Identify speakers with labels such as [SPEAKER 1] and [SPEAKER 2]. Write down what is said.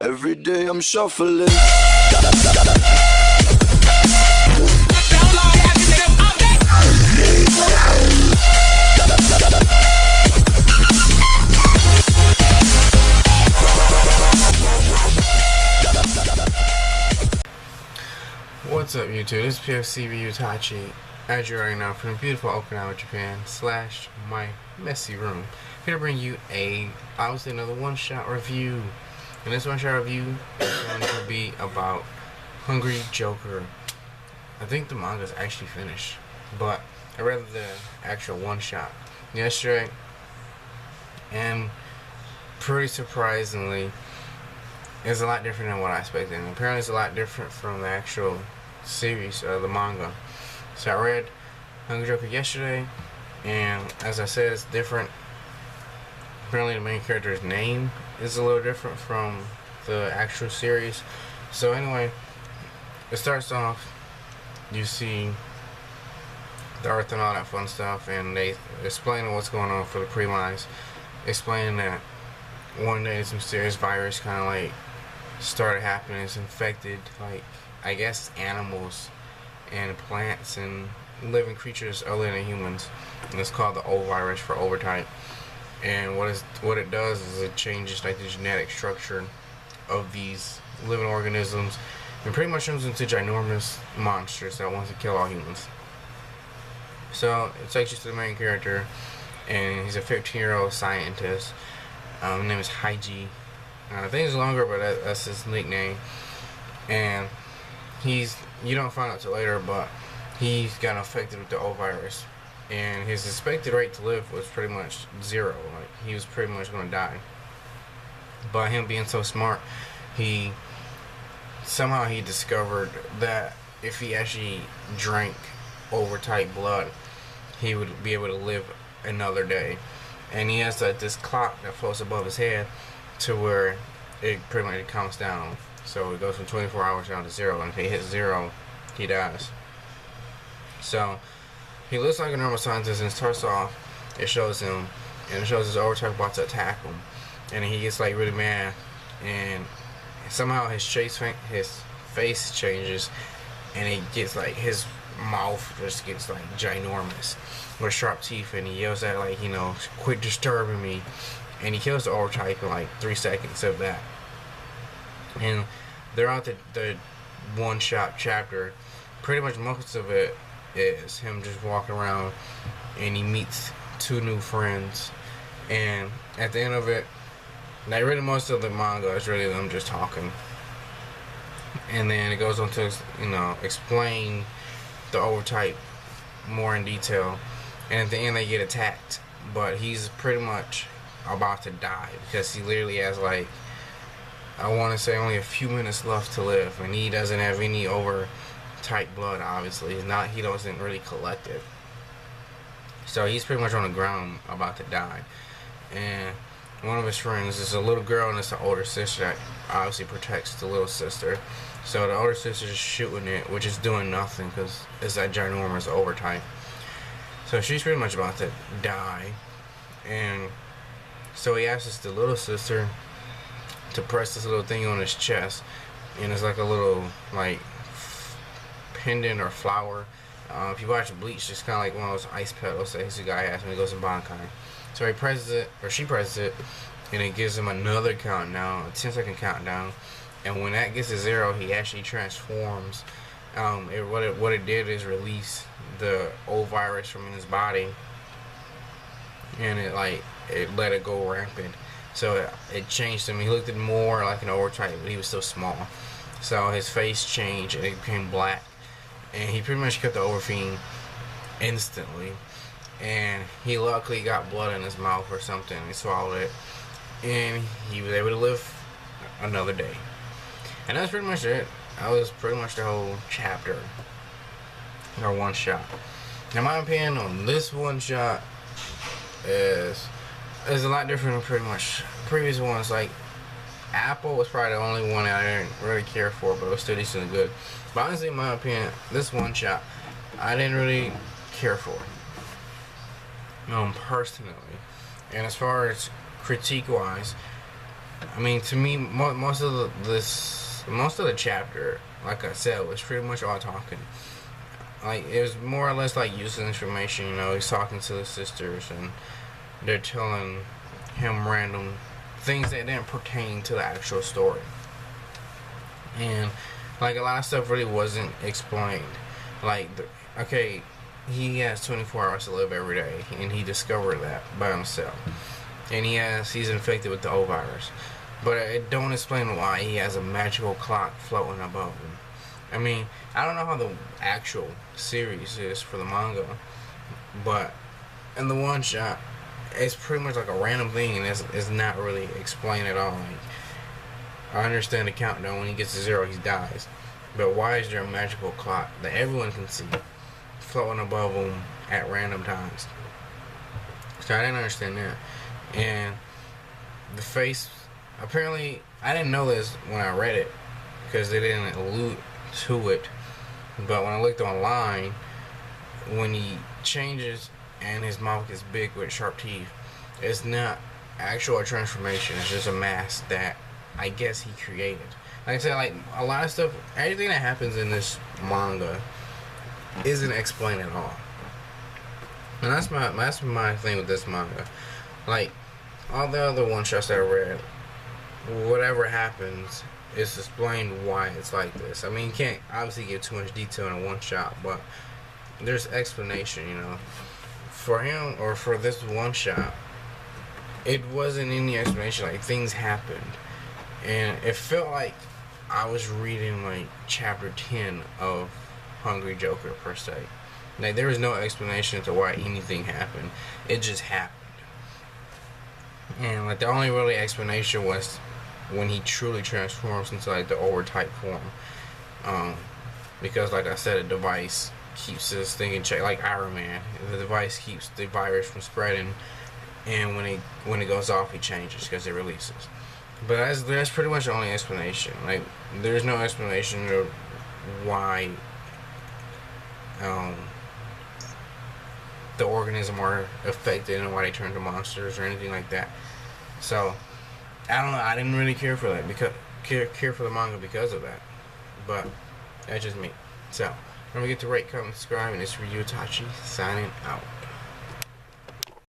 [SPEAKER 1] Every day I'm shuffling.
[SPEAKER 2] What's up, YouTube? This is PFCB Utachi, as you already know, from the beautiful Okinawa, Japan, / my messy room. Here to bring you obviously another one-shot review. And this one-shot review is going to be about Hungry Joker. I think the manga is actually finished, but I read the actual one-shot yesterday, and pretty surprisingly, it's a lot different than what I expected. And apparently it's a lot different from the actual series of the manga. So I read Hungry Joker yesterday, and as I said, it's different. Apparently the main character's name is a little different from the actual series. So anyway, it starts off, you see the Earth and all that fun stuff, and they explain what's going on for the pre-lines, explaining that one day this mysterious virus kind of like started happening. It's infected, like, I guess, animals and plants and living creatures other than humans, and it's called the O virus for overtype. And what it does is it changes like the genetic structure of these living organisms, and pretty much turns into ginormous monsters that wants to kill all humans. So it takes you to the main character, and he's a 15-year-old scientist. His name is Haiji. I think it's longer, but that's his nickname. And you don't find out till later, but he's got infected with the O virus, and his expected rate to live was pretty much 0. Like, he was pretty much going to die. But him being so smart, he discovered that if he actually drank overtype blood, he would be able to live another day. And he has this clock that floats above his head to where it pretty much counts down. So it goes from 24 hours down to 0, and if he hits 0, he dies. So he looks like a normal scientist, and it starts off, it shows him, and it shows his overtype about to attack him, and he gets like really mad, and somehow his face changes, and it gets like, his mouth just gets like ginormous with sharp teeth, and he yells at, like, quit disturbing me, and he kills the overtype in like 3 seconds of that. And throughout the one-shot chapter, pretty much most of it is him just walking around, and he meets 2 new friends, and at the end of it, like, really most of the manga is really them just talking, and then it goes on to explain the overtype more in detail, and at the end they get attacked, but he's pretty much about to die because he literally has, like, I want to say only a few minutes left to live, and he doesn't have any overtype blood. Obviously, he doesn't really collect it, so he's pretty much on the ground about to die. And one of his friends is a little girl, and it's the older sister that obviously protects the little sister. So the older sister's just shooting it, which is doing nothing because it's that ginormous overtype. So she's pretty much about to die, and so he asks the little sister to press this little thing on his chest, and it's like a little, like, pendant or flower. If you watch Bleach, it's kind of like one of those ice petals that his guy has when he goes in Bankai. So he presses it, or she presses it, and it gives him another countdown, a 10-second countdown. And when that gets to 0, he actually transforms. What it did is release the old virus from in his body, and it let it go rampant. So it changed him. He looked more like an overtype, but he was still small. So his face changed, and it became black, and he pretty much killed the overfiend instantly. And he luckily got blood in his mouth or something. He swallowed it, and he was able to live another day. And that's pretty much it. That was pretty much the whole chapter, or one shot. Now, my opinion on this one shot is a lot different than pretty much previous ones. Like, Apple was probably the only one that I didn't really care for, but it was still decently good. But honestly, in my opinion, this one shot I didn't really care for, personally. And as far as critique wise, I mean, to me, most of the chapter, like I said, was pretty much all talking. Like it was more or less like using information. You know, he's talking to the sisters, and they're telling him random things that didn't pertain to the actual story. And like a lot of stuff really wasn't explained. Like, okay, he has 24 hours to live every day, and he discovered that by himself. And he's infected with the O virus, but it don't explain why he has a magical clock floating above him. I mean, I don't know how the actual series is for the manga, but in the one shot, it's pretty much like a random thing, and it's not really explained at all. Like, I understand the countdown, when he gets to 0, he dies. But why is there a magical clock that everyone can see floating above him at random times? So I didn't understand that. And the face, apparently, I didn't know this when I read it, because they didn't allude to it. But when I looked online, when he changes and his mouth gets big with sharp teeth, it's not actual transformation. It's just a mask that I guess he created. Like I said, like a lot of stuff, everything that happens in this manga isn't explained at all. And that's my thing with this manga. Like all the other one shots that I read, whatever happens, it's explained why it's like this. I mean, you can't obviously give too much detail in a one shot, but there's explanation, you know. For him, or for this one shot, it wasn't any explanation. Like, things happened, and it felt like I was reading like chapter 10 of Hungry Joker per se. Like, there was no explanation to why anything happened. It just happened. And like the only really explanation was when he truly transforms into like the old type form. Because like I said, a device keeps this thing in check, like Iron Man. The device keeps the virus from spreading, and when it goes off, he changes because it releases. But that's pretty much the only explanation. Like, there's no explanation of why the organism are affected and why they turn to monsters or anything like that. So I don't know. I didn't really care for that because care for the manga because of that. But that's just me. So don't forget to rate, comment, subscribe, and it's Ryu Itachi signing out.